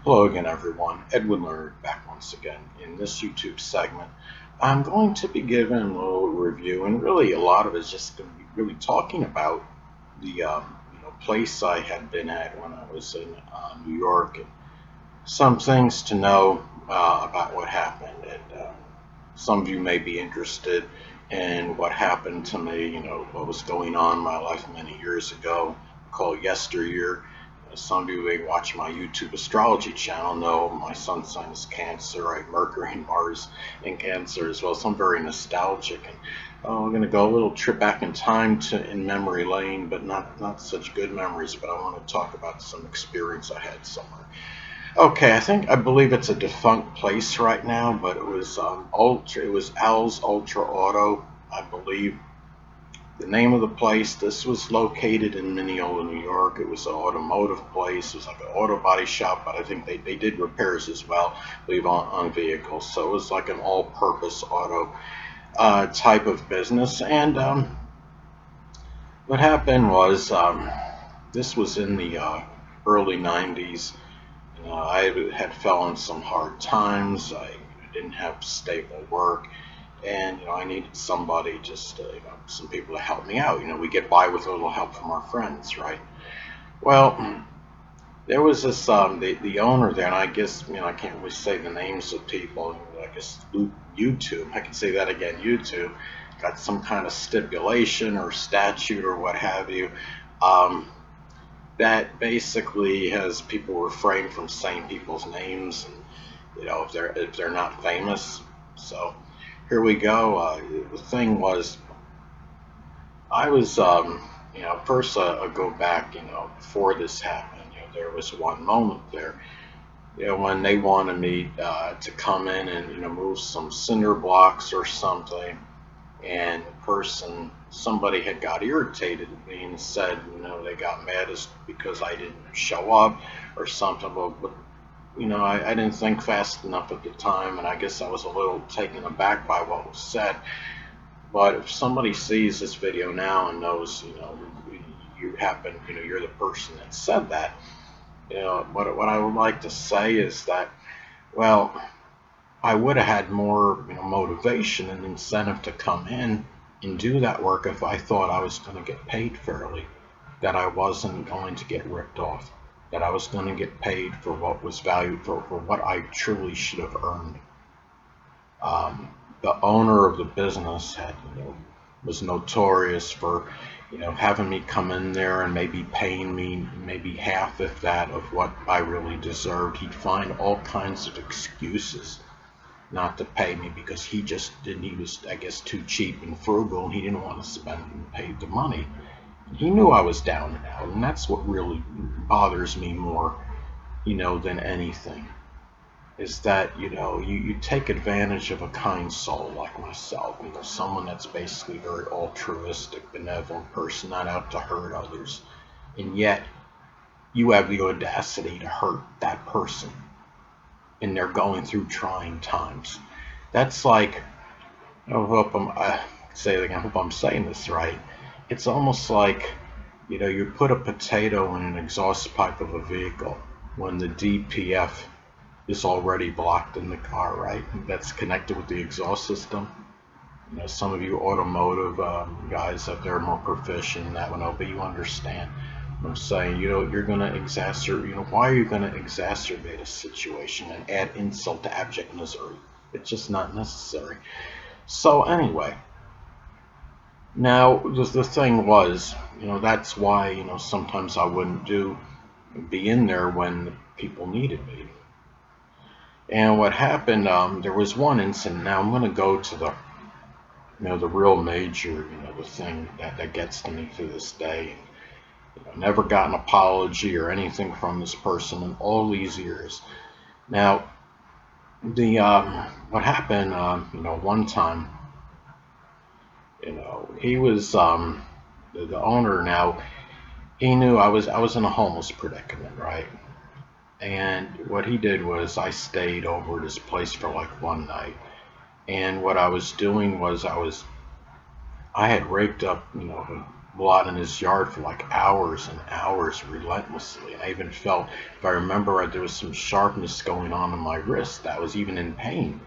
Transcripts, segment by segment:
Hello again, everyone. Edwin Learnard back once again. In this YouTube segment, I'm going to be giving a little review, and really a lot of it is just going to be really talking about the place I had been at when I was in New York, and some things to know about what happened. And some of you may be interested in what happened to me, what was going on in my life many years ago, called yesteryear. Some of you may watch my YouTube astrology channel know my sun sign is Cancer, right? Mercury and Mars in Cancer as well. So I'm very nostalgic, and I'm going to go a little trip back in time to in memory lane, but not such good memories. But I want to talk about some experience I had somewhere. Okay, I believe it's a defunct place right now, but it was Ultra. It was Al's Ultra Auto, I believe. The name of the place. This was located in Mineola, New York. It was an automotive place. It was like an auto body shop, but I think they did repairs as well, I believe on vehicles. So it was like an all-purpose auto type of business. And what happened was this was in the early '90s. I had fell in some hard times. I didn't have stable work, and I needed somebody, just some people to help me out. We get by with a little help from our friends, right? Well, there was this the owner there, and I guess I can't really say the names of people. I guess YouTube. I can say that again. YouTube got some kind of stipulation or statute or what have you. Um, that basically has people refrain from saying people's names, and if they're not famous. So here we go. The thing was, I was first I go back, before this happened. There was one moment there, when they wanted me to come in and move some cinder blocks or something, and somebody had got irritated at me and said, they got mad as because I didn't show up or something. But I didn't think fast enough at the time, and I guess I was a little taken aback by what was said. But if somebody sees this video now and knows, you're the person that said that. What I would like to say is that, well, I would have had more, motivation and incentive to come in and do that work if I thought I was going to get paid fairly, that I wasn't going to get ripped off, that I was going to get paid for what was valued, for what I truly should have earned. The owner of the business was notorious for, having me come in there and maybe paying me maybe half, if that, of what I really deserved. He'd find all kinds of excuses not to pay me because he just didn't. He was, I guess, too cheap and frugal, and he didn't want to spend and pay the money. He knew I was down and out, and that's what really bothers me more, than anything. Is that you take advantage of a kind soul like myself, someone that's basically a very altruistic, benevolent person, not out to hurt others, and yet you have the audacity to hurt that person, and they're going through trying times. That's like, I hope I'm saying this right. It's almost like, you put a potato in an exhaust pipe of a vehicle when the DPF is already blocked in the car, right? That's connected with the exhaust system. Some of you automotive guys out there are more proficient in that one, but you understand what I'm saying. You're going to exacerbate. Why are you going to exacerbate a situation and add insult to abject misery? It's just not necessary. So anyway, now the thing was, that's why sometimes I wouldn't be in there when people needed me. And what happened, there was one incident. Now I'm going to go to the real major, the thing that gets to me to this day. Never got an apology or anything from this person in all these years. Now, the what happened, one time, he was the owner. Now he knew I was in a homeless predicament, right? And what he did was I stayed over at his place for like one night. And what I was doing was I had raked up, blood in his yard for like hours and hours relentlessly. And I even felt, if I remember, there was some sharpness going on in my wrist. That was even in pain.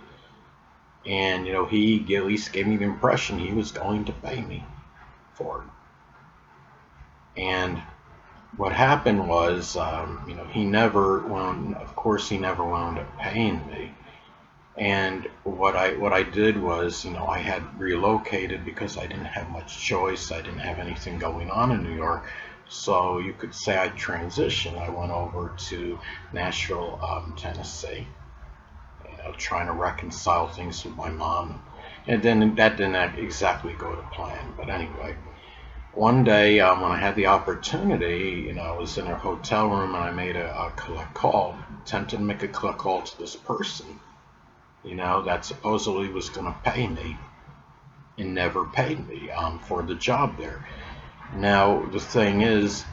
And, he at least gave me the impression he was going to pay me for it. And what happened was, he never wound, of course, he never wound up paying me. And what I did was, I had relocated because I didn't have much choice. I didn't have anything going on in New York. So you could say I transitioned. I went over to Nashville, Tennessee, trying to reconcile things with my mom. And then that didn't exactly go to plan. But anyway, one day when I had the opportunity, I was in a hotel room and I made a collect call, attempted to make a collect call to this person, that supposedly was going to pay me and never paid me for the job there. Now, the thing is,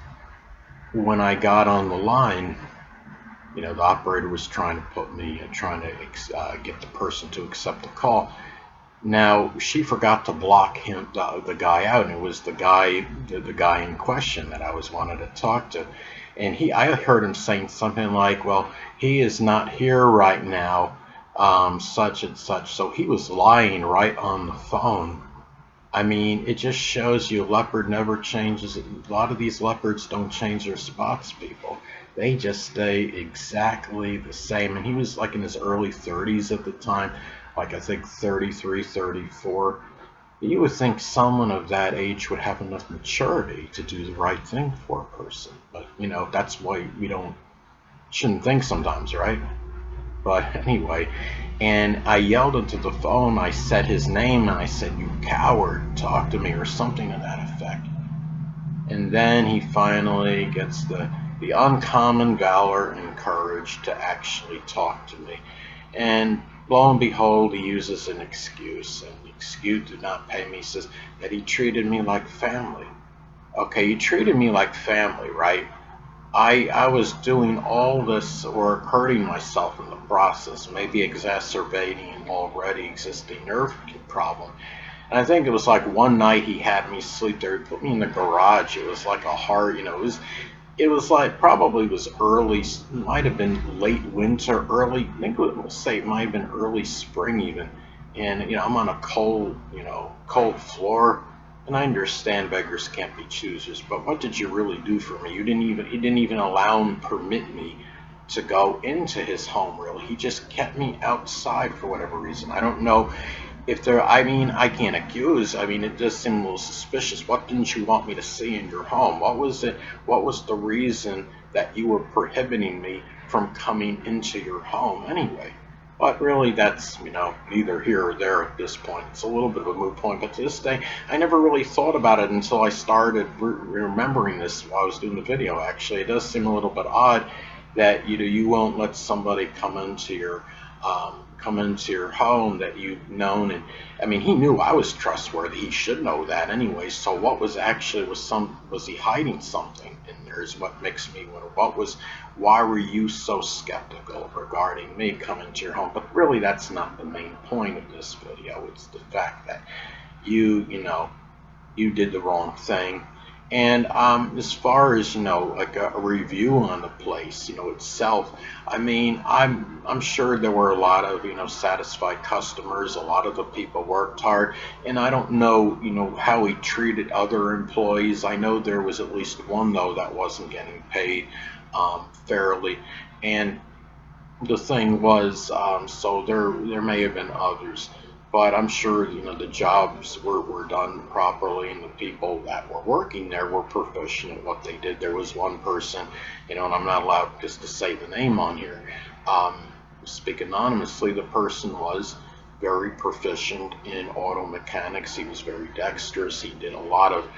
when I got on the line, the operator was trying to get the person to accept the call. Now, she forgot to block the guy out, and it was the guy in question that I was wanted to talk to. And I heard him saying something like, well, he is not here right now, such and such. So he was lying right on the phone. I mean, it just shows you a leopard never changes. A lot of these leopards don't change their spots, people. They just stay exactly the same. And he was like in his early 30s at the time, like I think 33, 34. You would think someone of that age would have enough maturity to do the right thing for a person. But, that's why we shouldn't think sometimes, right? But anyway, and I yelled into the phone. I said his name and I said, "You coward, talk to me," or something to that effect. And then he finally gets the uncommon valor and courage to actually talk to me. And lo and behold, he uses an excuse. And the excuse did not pay me. He says that he treated me like family. Okay, you treated me like family, right? I was doing all this work, hurting myself in the process, maybe exacerbating an already existing nerve problem. And I think it was like one night he had me sleep there. He put me in the garage. It was like a hard, it was like probably was early, might have been late winter, early. I think we'll say it might have been early spring even. And I'm on a cold floor. And I understand beggars can't be choosers, but what did you really do for me? He didn't even permit me to go into his home. Really, he just kept me outside for whatever reason. I don't know if there. I mean, I can't accuse. I mean, it does seem a little suspicious. What didn't you want me to see in your home? What was it? What was the reason that you were prohibiting me from coming into your home anyway? But really, that's, neither here or there at this point. It's a little bit of a moot point. But to this day, I never really thought about it until I started remembering this while I was doing the video. Actually, it does seem a little bit odd that you won't let somebody come into your home that you've known. And I mean, he knew I was trustworthy. He should know that anyway. So what was he hiding something in there? Is what makes me wonder. Why were you so skeptical regarding me coming to your home? But really, that's not the main point of this video. It's the fact that you did the wrong thing. And as far as like a review on the place, itself, I mean, I'm sure there were a lot of satisfied customers. A lot of the people worked hard, and I don't know how he treated other employees. I know there was at least one though that wasn't getting paid fairly, and the thing was, so there may have been others, but I'm sure the jobs were done properly, and the people that were working there were proficient at what they did. There was one person, and I'm not allowed just to say the name on here. Speak anonymously. The person was very proficient in auto mechanics. He was very dexterous. He did a lot of,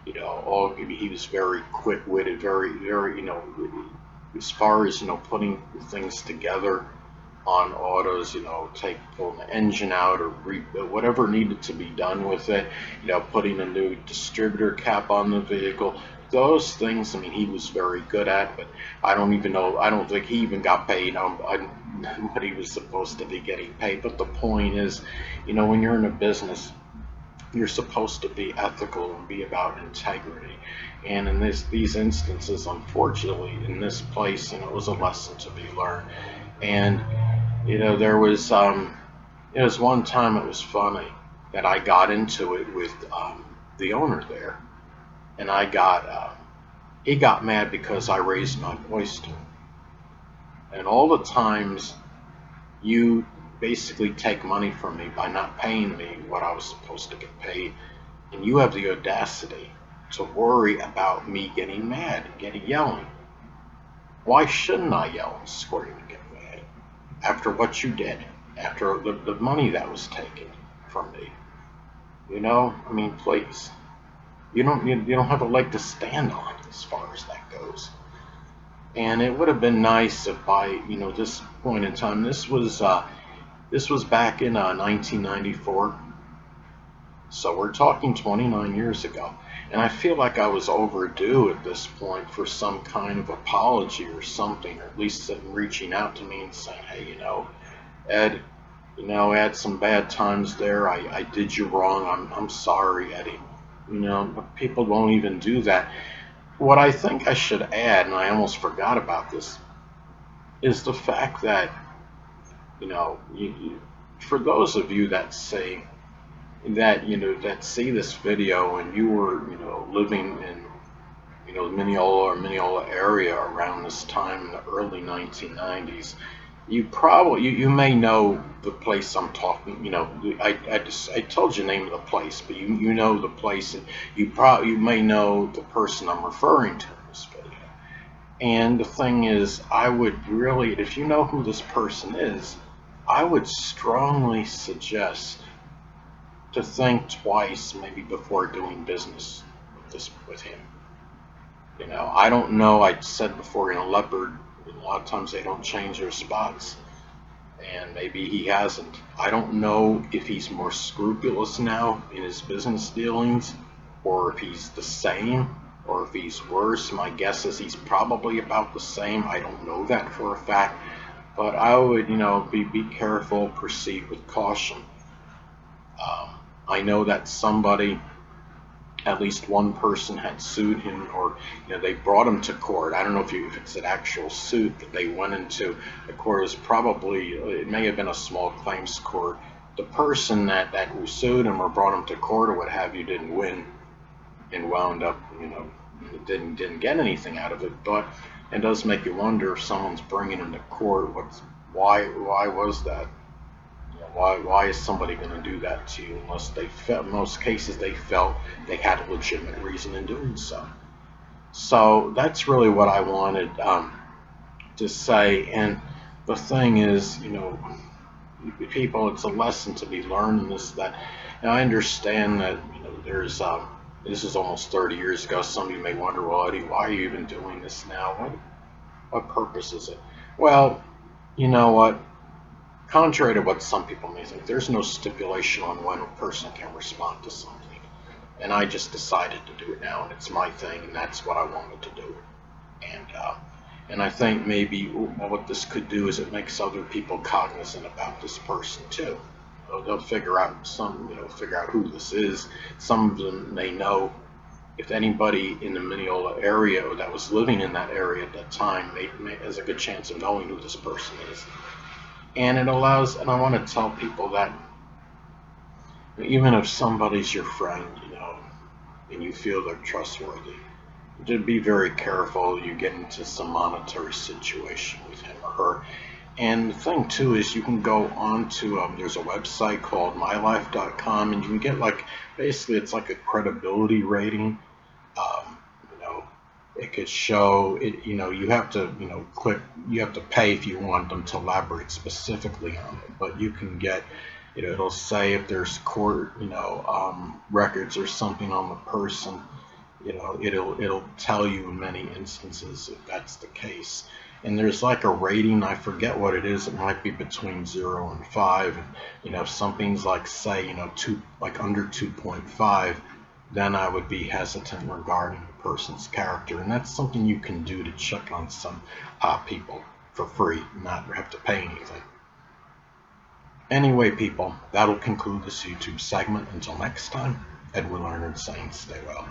he was very quick-witted, very, as far as putting things together on autos, pulling the engine out or whatever needed to be done with it, putting a new distributor cap on the vehicle. Those things, I mean, he was very good at, but I don't even know. I don't think he even got paid what he was supposed to be getting paid. But the point is, when you're in a business, you're supposed to be ethical and be about integrity. And in these instances, unfortunately, in this place, it was a lesson to be learned. And there was one time, it was funny that I got into it with the owner there, and he got mad because I raised my voice to him. And all the times you basically take money from me by not paying me what I was supposed to get paid, and you have the audacity to worry about me getting mad, yelling. Why shouldn't I yell and scream and get mad after what you did, after the money that was taken from me? I mean, please. You don't have a leg to stand on as far as that goes. And it would have been nice if by this point in time, this was back in 1994, so we're talking 29 years ago, and I feel like I was overdue at this point for some kind of apology or something, or at least reaching out to me and saying, hey, Ed, I had some bad times there. I did you wrong. I'm sorry, Eddie. But people won't even do that. What I think I should add, and I almost forgot about this, is the fact that, for those of you that say that, that see this video and you were, living in, Mineola or Mineola area around this time in the early 1990s, you may know the place I'm talking. I told you the name of the place, but you know the place, and you may know the person I'm referring to in this video. And the thing is, I would really, if you know who this person is, I would strongly suggest to think twice, maybe before doing business with him. I don't know. I said before, leopard, a lot of times they don't change their spots, and maybe he hasn't. I don't know if he's more scrupulous now in his business dealings, or if he's the same, or if he's worse. My guess is he's probably about the same. I don't know that for a fact, but I would, be careful, proceed with caution. I know that somebody, at least one person, had sued him, or they brought him to court. I don't know if it's an actual suit, but they went into the court. It may have been a small claims court. The person that sued him or brought him to court or what have you didn't win, and wound up, didn't get anything out of it. But it does make you wonder, if someone's bringing him to court, why was that? Why is somebody going to do that to you, unless in most cases they felt they had a legitimate reason in doing so. So that's really what I wanted to say. And the thing is, people, it's a lesson to be learned in this. And I understand that there's this is almost 30 years ago. Some of you may wonder, well, Eddie, why are you even doing this now? What purpose is it? Well, you know what? Contrary to what some people may think, there's no stipulation on when a person can respond to something. And I just decided to do it now, and it's my thing, and that's what I wanted to do. And I think maybe what this could do is it makes other people cognizant about this person too. They'll figure out who this is. Some of them may know. If anybody in the Mineola area or that was living in that area at that time has a good chance of knowing who this person is. And it allows, and I want to tell people that even if somebody's your friend, and you feel they're trustworthy, to be very careful you get into some monetary situation with him or her. And the thing too is, you can go on to, there's a website called mylife.com, and you can get basically it's like a credibility rating. It could show it, you have to, you have to pay if you want them to elaborate specifically on it, but you can get, it'll say if there's court, records or something on the person, it'll tell you in many instances if that's the case. And there's a rating, I forget what it is, it might be between 0 and 5, and, if something's say, under 2.5, then I would be hesitant regarding the person's character. And that's something you can do to check on some people for free, not have to pay anything. Anyway, people, that'll conclude this YouTube segment. Until next time, Edwin Learnard saying stay well.